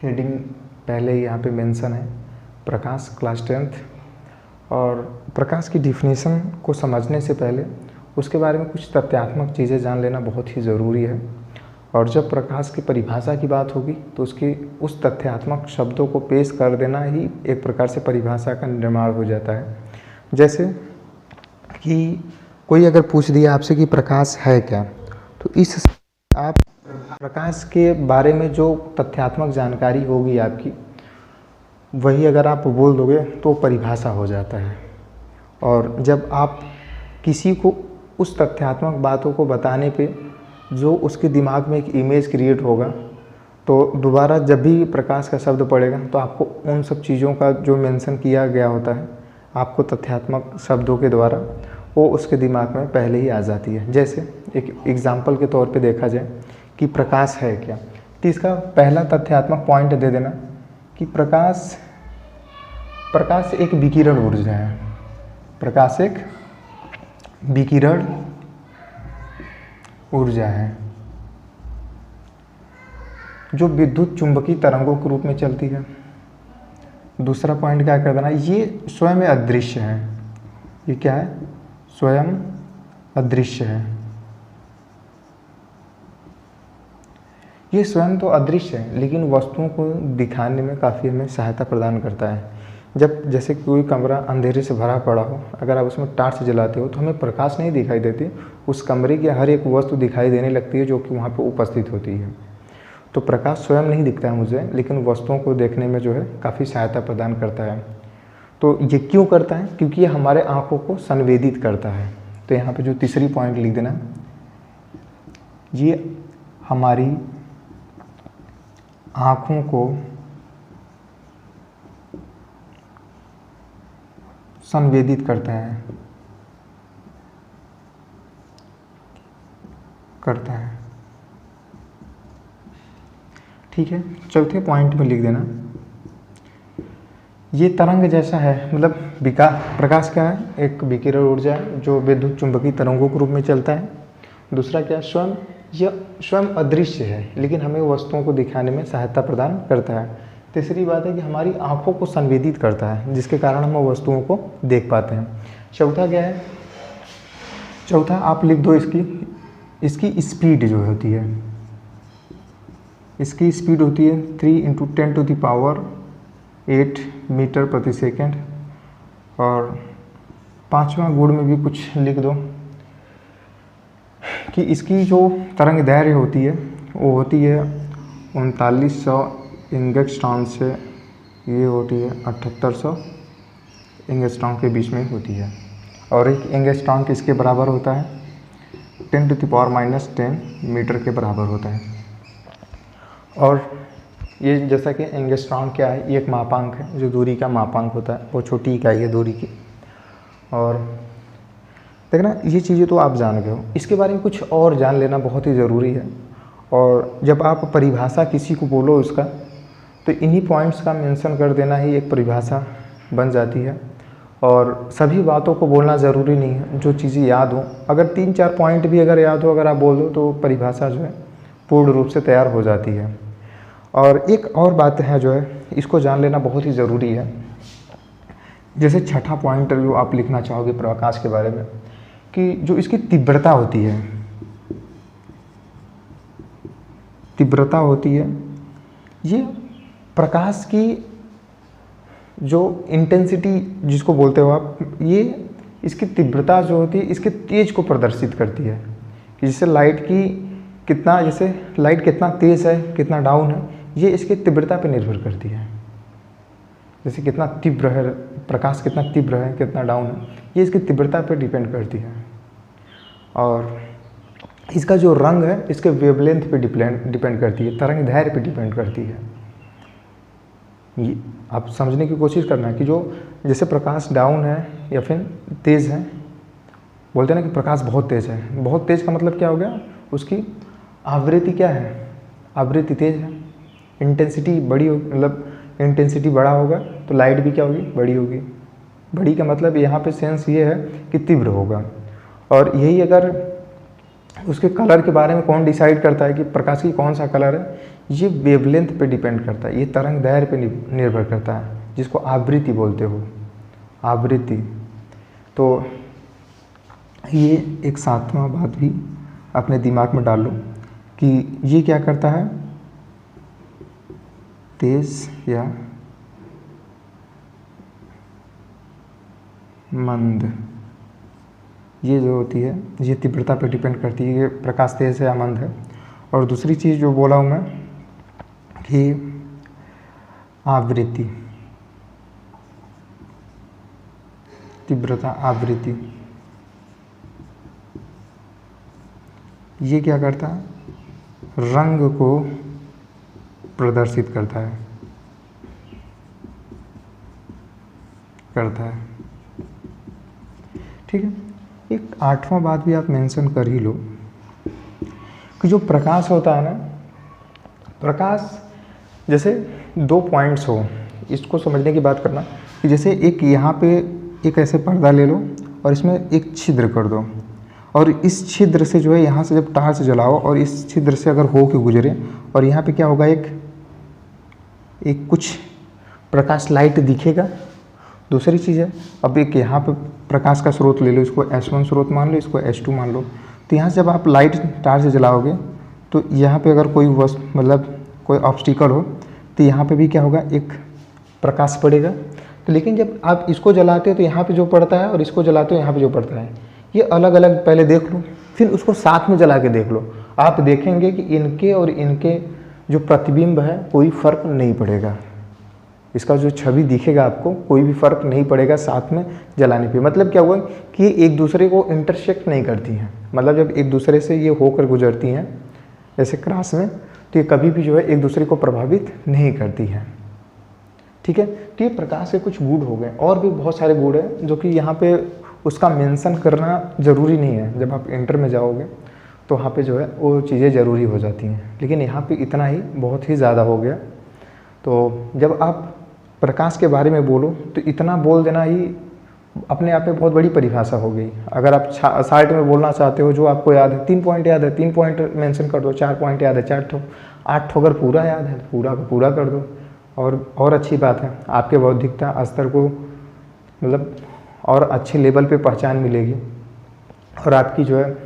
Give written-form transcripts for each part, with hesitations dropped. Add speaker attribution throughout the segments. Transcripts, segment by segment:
Speaker 1: Heading पहले ही यहाँ पे मेंशन है, प्रकाश क्लास 10th। और प्रकाश की डिफिनीशन को समझने से पहले उसके बारे में कुछ तथ्यात्मक चीज़ें जान लेना बहुत ही ज़रूरी है। और जब प्रकाश की परिभाषा की बात होगी तो उसकी उस तथ्यात्मक शब्दों को पेश कर देना ही एक प्रकार से परिभाषा का निर्माण हो जाता है। जैसे कि कोई अगर पूछ दिया आपसे कि प्रकाश है क्या, तो इस आप प्रकाश के बारे में जो तथ्यात्मक जानकारी होगी आपकी, वही अगर आप बोल दोगे तो परिभाषा हो जाता है। और जब आप किसी को उस तथ्यात्मक बातों को बताने पे जो उसके दिमाग में एक इमेज क्रिएट होगा, तो दोबारा जब भी प्रकाश का शब्द पड़ेगा तो आपको उन सब चीज़ों का जो मेंशन किया गया होता है, आपको तथ्यात्मक शब्दों के द्वारा वो उसके दिमाग में पहले ही आ जाती है। जैसे एक एग्जाम्पल के तौर पे देखा जाए कि प्रकाश है क्या, तो इसका पहला तथ्यात्मक पॉइंट दे देना कि प्रकाश एक विकिरण ऊर्जा है। प्रकाश एक विकिरण ऊर्जा है जो विद्युत चुंबकीय तरंगों के रूप में चलती है। दूसरा पॉइंट क्या कर देना, ये स्वयं अदृश्य है। ये क्या है? स्वयं अदृश्य है। ये स्वयं तो अदृश्य है लेकिन वस्तुओं को दिखाने में काफ़ी हमें सहायता प्रदान करता है। जब जैसे कोई कमरा अंधेरे से भरा पड़ा हो, अगर आप उसमें टार्च जलाते हो तो हमें प्रकाश नहीं दिखाई देती, उस कमरे की हर एक वस्तु दिखाई देने लगती है जो कि वहाँ पर उपस्थित होती है। तो प्रकाश स्वयं नहीं दिखता है मुझे, लेकिन वस्तुओं को देखने में जो है काफ़ी सहायता प्रदान करता है। तो ये क्यों करता है? क्योंकि ये हमारे आँखों को संवेदित करता है। तो यहाँ पे जो तीसरी पॉइंट लिख देना, ये हमारी आँखों को संवेदित करता है ठीक है। चौथे पॉइंट में लिख देना, ये तरंग जैसा है, मतलब प्रकाश क्या है? एक विकिरण ऊर्जा है जो विद्युत चुंबकीय तरंगों के रूप में चलता है। दूसरा क्या? स्वयं अदृश्य है लेकिन हमें वस्तुओं को दिखाने में सहायता प्रदान करता है। तीसरी बात है कि हमारी आँखों को संवेदित करता है, जिसके कारण हम वस्तुओं को देख पाते हैं। चौथा क्या है? चौथा आप लिख दो, इसकी स्पीड जो होती है, इसकी स्पीड होती है 3 × 10⁸ मीटर प्रति सेकेंड। और पांचवा गुण में भी कुछ लिख दो कि इसकी जो तरंग दैर्घ्य होती है वो होती है 3900 एंगस्ट्रॉम से ये होती है 7800 एंगस्ट्रॉम के बीच में होती है। और एक एंगस्ट्रॉम किसके बराबर होता है? 10⁻⁻10 मीटर के बराबर होता है। और ये जैसा कि एंगस्ट्रॉम क्या है, ये एक मापांक है, जो दूरी का मापांक होता है, वो छोटी इकाई है दूरी की। और देखना, ये चीज़ें तो आप जान गए हो, इसके बारे में कुछ और जान लेना बहुत ही ज़रूरी है। और जब आप परिभाषा किसी को बोलो उसका, तो इन्हीं पॉइंट्स का मेंशन कर देना ही एक परिभाषा बन जाती है। और सभी बातों को बोलना ज़रूरी नहीं है, जो चीज़ें याद हो, अगर 3-4 पॉइंट भी अगर याद हो, अगर आप बोल दो तो परिभाषा जो है पूर्ण रूप से तैयार हो जाती है। और एक और बात है जो है, इसको जान लेना बहुत ही ज़रूरी है। जैसे छठा पॉइंट जो आप लिखना चाहोगे प्रकाश के बारे में, कि जो इसकी तीव्रता होती है, ये प्रकाश की जो इंटेंसिटी जिसको बोलते हो आप, ये इसकी तीव्रता जो होती है इसके तेज को प्रदर्शित करती है। कि जैसे लाइट कितना तेज़ है, कितना डाउन है, ये इसकी तीव्रता पे निर्भर करती है। जैसे कितना तीव्र है प्रकाश, कितना तीव्र है, कितना डाउन है, ये इसकी तीव्रता पे डिपेंड करती है। और इसका जो रंग है इसके वेवलेंथ पे डिपेंड करती है, तरंग दैर्घ्य पे डिपेंड करती है। ये आप समझने की कोशिश करना कि जो जैसे प्रकाश डाउन है या फिर तेज़ है, बोलते हैं ना कि प्रकाश बहुत तेज़ है। बहुत तेज़ का मतलब क्या हो गया? उसकी आवृत्ति क्या है? आवृत्ति तेज़ है। इंटेंसिटी बड़ी हो, मतलब इंटेंसिटी बड़ा होगा तो लाइट भी क्या होगी? बड़ी होगी। बड़ी का मतलब यहाँ पे सेंस ये है कि तीव्र होगा। और यही अगर उसके कलर के बारे में कौन डिसाइड करता है कि प्रकाश की कौन सा कलर है? ये वेवलेंथ पे डिपेंड करता है, ये तरंग दैर्घ्य पे निर्भर करता है, जिसको आवृत्ति बोलते हो, आवृत्ति। तो ये एक 7वां बात भी अपने दिमाग में डाल लो कि ये क्या करता है, तेज या मंद, ये जो होती है ये तीव्रता पर डिपेंड करती है, ये प्रकाश तेज है या मंद है। और दूसरी चीज़ जो बोला हूँ मैं कि आवृत्ति, तीव्रता, आवृत्ति, ये क्या करता है, रंग को प्रदर्शित करता है, ठीक है। एक 8वां बात भी आप मेंशन कर ही लो कि जो प्रकाश होता है ना, प्रकाश जैसे 2 पॉइंट्स हो, इसको समझने की बात करना कि जैसे एक यहाँ पे एक ऐसे पर्दा ले लो और इसमें एक छिद्र कर दो, और इस छिद्र से जो है यहाँ से जब टार्च जलाओ और इस छिद्र से अगर हो के गुजरे, और यहाँ पे क्या होगा, एक कुछ प्रकाश लाइट दिखेगा। दूसरी चीज़ है, अब एक यहाँ पे प्रकाश का स्रोत ले लो, इसको S1 स्रोत मान लो, इसको S2 मान लो। तो यहाँ से जब आप लाइट टार्च जलाओगे तो यहाँ पे अगर कोई मतलब कोई ऑब्स्टिकल हो तो यहाँ पे भी क्या होगा, एक प्रकाश पड़ेगा। तो लेकिन जब आप इसको जलाते हो तो यहाँ पे जो पड़ता है और इसको जलाते हो यहाँ पे जो पड़ता है, ये अलग अलग पहले देख लो, फिर उसको साथ में जला के देख लो। आप देखेंगे कि इनके और इनके जो प्रतिबिंब है कोई फर्क नहीं पड़ेगा, इसका जो छवि दिखेगा आपको कोई भी फर्क नहीं पड़ेगा साथ में जलाने पे। मतलब क्या हुआ कि ये एक दूसरे को इंटरसेक्ट नहीं करती हैं, मतलब जब एक दूसरे से ये होकर गुजरती हैं ऐसे क्रॉस में, तो ये कभी भी जो है एक दूसरे को प्रभावित नहीं करती हैं, ठीक है। तो ये प्रकाश के कुछ गुण हो गए, और भी बहुत सारे गुण हैं जो कि यहाँ पे उसका मेंशन करना ज़रूरी नहीं है। जब आप इंटर में जाओगे तो वहाँ पे जो है वो चीज़ें ज़रूरी हो जाती हैं, लेकिन यहाँ पे इतना ही बहुत ही ज़्यादा हो गया। तो जब आप प्रकाश के बारे में बोलो तो इतना बोल देना ही अपने आप में बहुत बड़ी परिभाषा हो गई। अगर आप 60 में बोलना चाहते हो, जो आपको याद है, 3 पॉइंट याद है, 3 पॉइंट मेंशन कर दो, 4 पॉइंट याद है, 8 अगर पूरा याद है पूरा का पूरा कर दो। और अच्छी बात है, आपके बौद्धिकता स्तर को मतलब और अच्छे लेवल पे पहचान मिलेगी, और आपकी जो है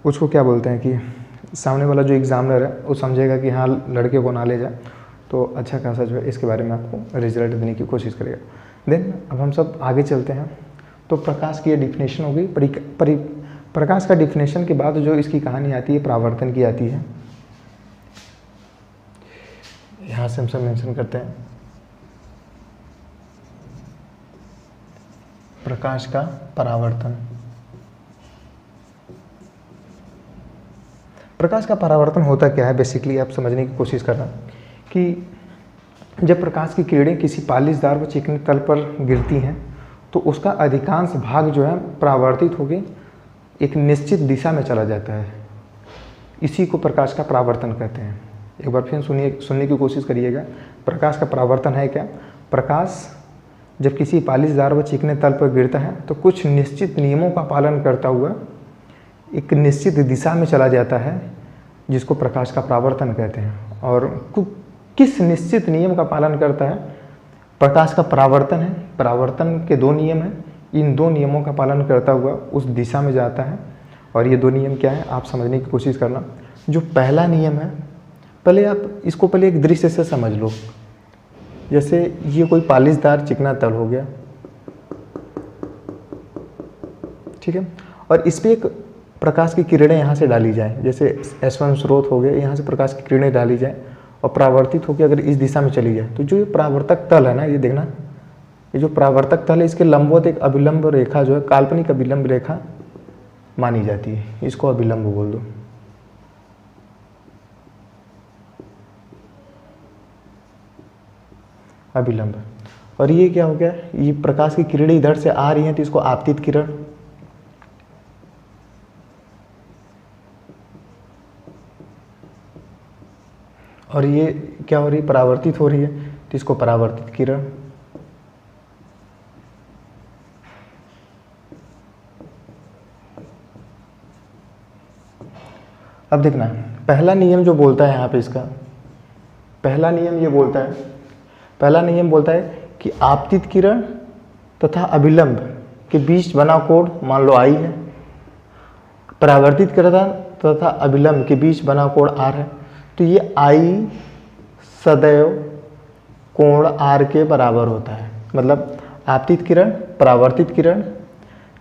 Speaker 1: उसको क्या बोलते हैं कि सामने वाला जो एग्जामिनर है वो समझेगा कि हाँ लड़के को ना ले जाए, तो अच्छा खासा जो है इसके बारे में आपको रिजल्ट देने की कोशिश करेगा। देन अब हम सब आगे चलते हैं। तो प्रकाश की ये डिफिनेशन हो गई। प्रकाश का डिफिनेशन के बाद जो इसकी कहानी आती है परावर्तन की आती है, यहाँ से हम सब मेंशन करते हैं प्रकाश का परावर्तन। प्रकाश का परावर्तन होता क्या है, बेसिकली आप समझने की कोशिश करना कि जब प्रकाश की किरणें किसी पालिशदार व चिकने तल पर गिरती हैं तो उसका अधिकांश भाग जो है परावर्तित होकर एक निश्चित दिशा में चला जाता है। इसी को प्रकाश का परावर्तन कहते हैं। एक बार फिर सुनने की कोशिश करिएगा। प्रकाश का परावर्तन है क्या? प्रकाश जब किसी पालिशदार व चिकने तल पर गिरता है तो कुछ निश्चित नियमों का पालन करता हुआ एक निश्चित दिशा में चला जाता है, जिसको प्रकाश का परावर्तन कहते हैं। और किस निश्चित नियम का पालन करता है? प्रकाश का परावर्तन है। परावर्तन के 2 नियम हैं, इन 2 नियमों का पालन करता हुआ उस दिशा में जाता है। और ये 2 नियम क्या है आप समझने की कोशिश करना। जो पहला नियम है, पहले आप इसको पहले एक दृश्य से समझ लो। जैसे ये कोई पालिशदार चिकना तल हो गया, ठीक है, और इस पर एक प्रकाश की किरणें यहाँ से डाली जाए, जैसे S1 स्रोत हो गया, यहाँ से प्रकाश की किरणें डाली जाए और परावर्तित होकर अगर इस दिशा में चली जाए, तो जो ये परावर्तक तल है ना, ये देखना, ये जो परावर्तक तल है इसके लंबवत एक अभिलंब रेखा जो है, काल्पनिक अभिलंब रेखा मानी जाती है। इसको अभिलंब बोल दो। अभिलंब। और ये क्या हो गया, ये प्रकाश की किरणें इधर से आ रही हैं तो इसको आपतित किरण। और ये क्या हो रही है, परावर्तित हो रही है तो इसको परावर्तित किरण।
Speaker 2: अब देखना, पहला नियम जो बोलता है यहाँ पे इसका, पहला नियम ये बोलता है, पहला नियम बोलता है कि आपतित किरण तथा अभिलंब के बीच बना कोण मान लो आई है, परावर्तित किरण तथा अभिलंब के बीच बना कोण आर है। तो ये आई सदैव कोण आर के बराबर होता है। मतलब आपतित किरण परावर्तित किरण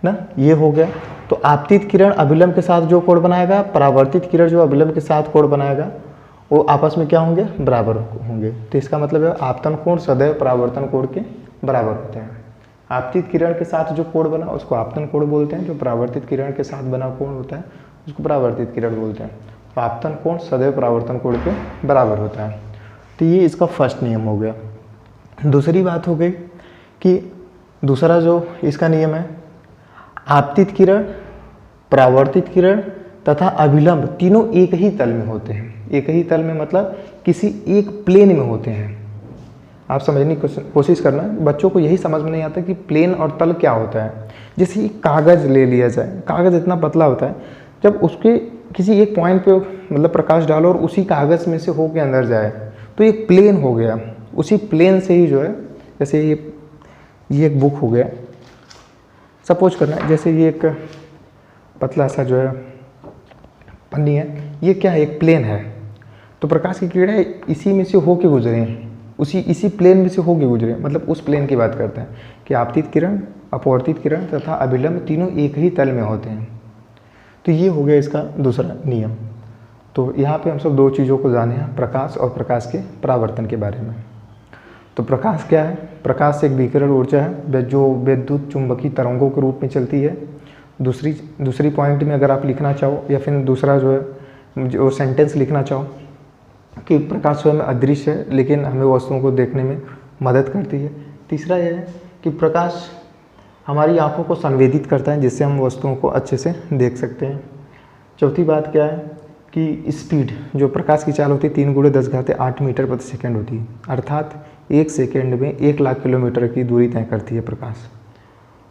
Speaker 2: ना, ये हो गया। तो आपतित किरण अभिलंब के साथ जो कोण बनाएगा, परावर्तित किरण जो अभिलंब के साथ कोण बनाएगा, वो आपस में क्या होंगे, बराबर होंगे। तो इसका मतलब है आपतन कोण सदैव परावर्तन कोण के बराबर होते हैं। आपतित किरण के साथ जो कोण बना उसको आपतन कोण बोलते हैं, जो परावर्तित किरण के साथ बना कोण होता है उसको परावर्तित किरण बोलते हैं। तो आपतन कोण सदैव परावर्तन कोण के बराबर होता है। तो ये इसका फर्स्ट नियम हो गया। दूसरी बात हो गई कि दूसरा जो इसका नियम है, आपतित किरण, परावर्तित किरण तथा अभिलंब तीनों एक ही तल में होते हैं। एक ही तल में मतलब किसी एक प्लेन में होते हैं। आप समझने की कोशिश करना, बच्चों को यही समझ में नहीं आता कि प्लेन और तल क्या होता है। जैसे कागज़ ले लिया जाए, कागज़ इतना पतला होता है, जब उसके किसी एक पॉइंट पे मतलब प्रकाश डालो और उसी कागज़ में से होके अंदर जाए तो एक प्लेन हो गया। उसी प्लेन से ही जो है, जैसे ये एक बुक हो गया, सपोज करना है, जैसे ये एक पतला सा जो है पन्नी है, ये क्या है, एक प्लेन है। तो प्रकाश की किरणें इसी में से होके गुजरे हैं, इसी प्लेन में से होके गुजरे, मतलब उस प्लेन की बात करते हैं कि आपतित किरण, अपवर्तित किरण तथा अभिलंब तीनों एक ही तल में होते हैं। तो ये हो गया इसका दूसरा नियम। तो यहाँ पे हम सब दो चीज़ों को जाने हैं, प्रकाश और प्रकाश के परावर्तन के बारे में। तो प्रकाश क्या है? प्रकाश एक विकिरण ऊर्जा है जो विद्युत चुंबकीय तरंगों के रूप में चलती है। दूसरी पॉइंट में अगर आप लिखना चाहो, या फिर दूसरा जो है जो सेंटेंस लिखना चाहो कि प्रकाश स्वयं अदृश्य है लेकिन हमें वस्तुओं को देखने में मदद करती है। तीसरा यह है कि प्रकाश हमारी आंखों को संवेदित करता है जिससे हम वस्तुओं को अच्छे से देख सकते हैं। चौथी बात क्या है कि स्पीड, जो प्रकाश की चाल होती है 3 × 10⁸ मीटर प्रति सेकेंड होती है, अर्थात 1 सेकेंड में 1 लाख किलोमीटर की दूरी तय करती है प्रकाश।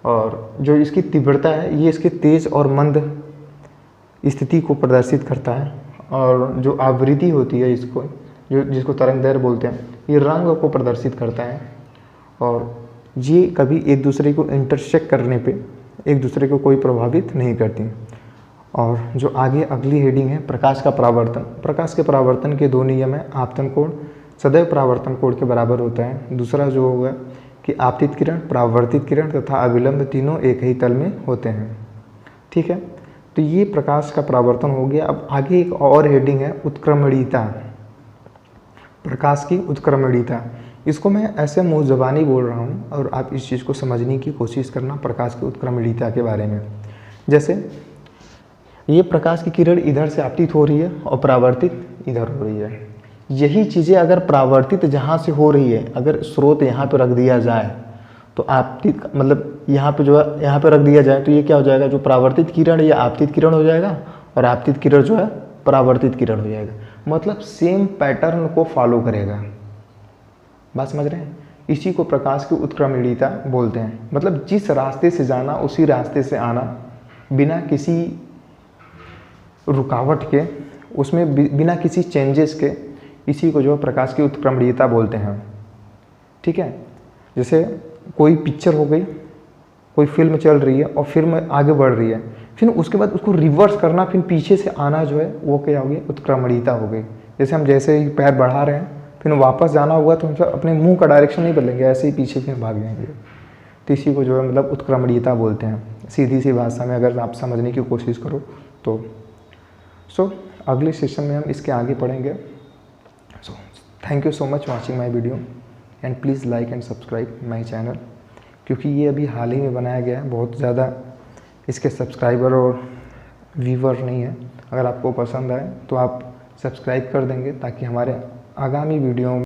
Speaker 2: और जो इसकी तीव्रता है ये इसके तेज और मंद स्थिति को प्रदर्शित करता है। और जो आवृत्ति होती है इसको, जिसको तरंगदैर्घ्य बोलते हैं, ये रंग को प्रदर्शित करता है। और ये कभी एक दूसरे को इंटरसेक्ट करने पे एक दूसरे को कोई प्रभावित नहीं करती। और जो आगे अगली हेडिंग है प्रकाश का परावर्तन। प्रकाश के परावर्तन के दो नियम हैं, आपतन कोण सदैव परावर्तन कोण के बराबर होता है। दूसरा जो होगा कि आपतित किरण, परावर्तित किरण तथा अभिलंब तीनों एक ही तल में होते हैं। ठीक है, तो ये प्रकाश का परावर्तन हो गया। अब आगे एक और हेडिंग है उत्क्रमणीयता, प्रकाश की उत्क्रमणीयता। इसको मैं ऐसे मुँह ज़बानी बोल रहा हूँ और आप इस चीज़ को समझने की कोशिश करना प्रकाश की उत्क्रमणीयता के बारे में। जैसे ये प्रकाश की किरण इधर से आपतित हो रही है और परावर्तित इधर हो रही है। यही चीज़ें अगर परावर्तित जहाँ से हो रही है, अगर स्रोत यहाँ पे रख दिया जाए तो आपतित मतलब यहाँ पे जो है यहाँ पे रख दिया जाए तो ये क्या हो जाएगा, जो परावर्तित किरण ये आपतित किरण हो जाएगा और आपतित किरण जो है परावर्तित किरण हो जाएगा। मतलब सेम पैटर्न को फॉलो करेगा। बात समझ रहे हैं? इसी को प्रकाश की उत्क्रमणीयता बोलते हैं। मतलब जिस रास्ते से जाना उसी रास्ते से आना, बिना किसी रुकावट के, उसमें बिना किसी चेंजेस के, इसी को जो प्रकाश की उत्क्रमणीयता बोलते हैं। ठीक है, जैसे कोई पिक्चर हो गई, कोई फिल्म चल रही है और फिल्म आगे बढ़ रही है, फिर उसके बाद उसको रिवर्स करना, फिर पीछे से आना जो है वो क्या हो गई, उत्क्रमणीयता हो गई। जैसे हम जैसे ही पैर बढ़ा रहे हैं फिर वापस जाना होगा तो हम सब अपने मुंह का डायरेक्शन नहीं बदलेंगे, ऐसे ही पीछे फिर भाग जाएंगे। तो इसी को जो है मतलब उत्क्रमणीयता बोलते हैं, सीधी सी भाषा में अगर आप समझने की कोशिश करो तो। सो अगले सेशन में हम इसके आगे पढ़ेंगे। So thank you so much watching my video and please like and subscribe my channel, क्योंकि ये अभी हाल ही में बनाया गया है, बहुत ज़्यादा इसके सब्सक्राइबर और व्यूवर नहीं है। अगर आपको पसंद आए तो आप सब्सक्राइब कर देंगे ताकि हमारे आगामी वीडियो